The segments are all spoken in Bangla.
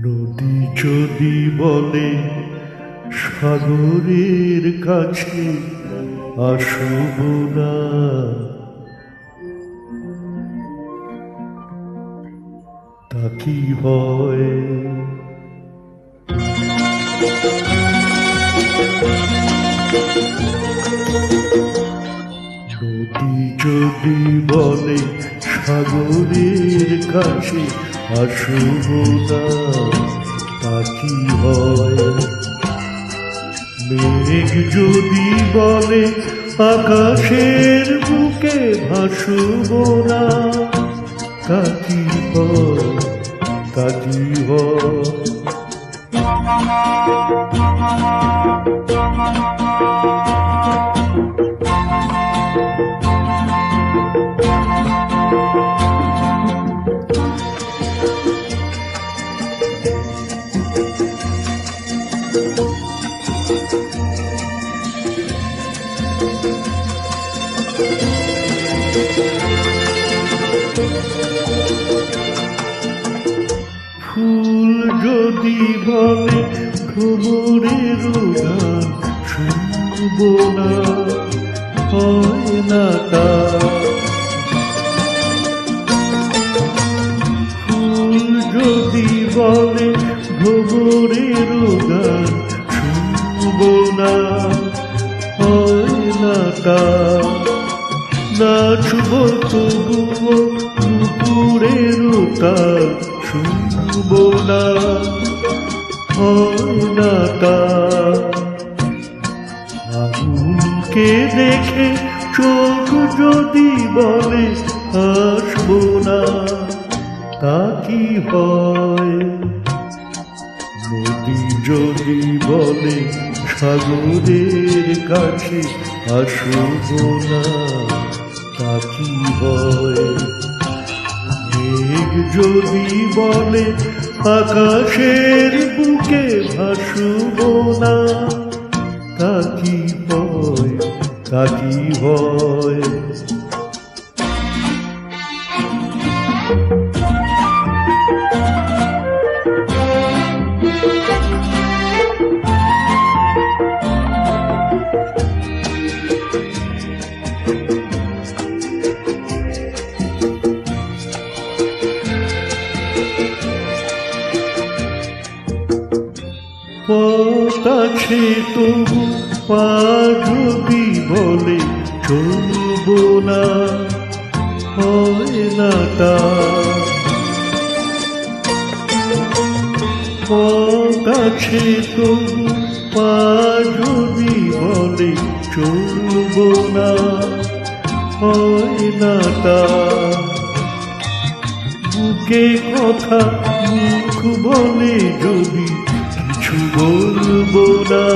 নদী যদি বলে সাগরের কাছে আসব না, তা কি হয়? নদী যদি বলে সাগরের কাছে আসব না, তা কি হয়? মেঘ যদি বলে আকাশের বুকে ভাসব না, তা কি হয়? তা কি হয়? ফুল যদি বলে ভ্রমরের গান শুনব না, হয় না তা। ফুল যদি বলে ভ্রমরের গান শুনব না, হয় না তা। নাচব তবুও দুপুরের তাল শুনব না, হয় না তা। আগুনকে দেখে চোখ যদি বলে আসব না, তা কি হয়? নদী যদি বলে সাগরের কাছে আসব না, তা কি হয়? মেঘ যদি বলে আকাশের বুকে ভাসব না, তা কি হয়? তা কি হয়? পথ আছে তবু পা যদি বলে চলব না, হয় না তা। পথ আছে তবু পা যদি বলে চলব না, হয় না তা। বুকে কথা মুখ বলে যদি কিছু বলব না,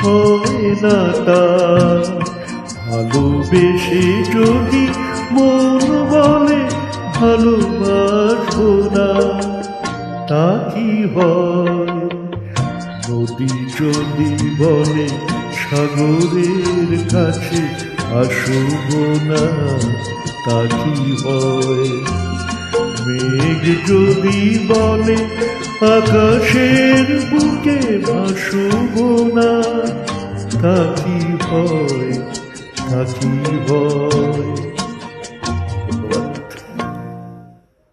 হয় না তা। ভালোবেসে যদি মন বলে ভালোবাসব না, তা কি হয়? নদী যদি বলে সাগরের কাছে আসব না, তা কি হয়? মেঘ যদি বলে আকাশের বুকে ভাসব না, তা কি হয়? তা কি হয়?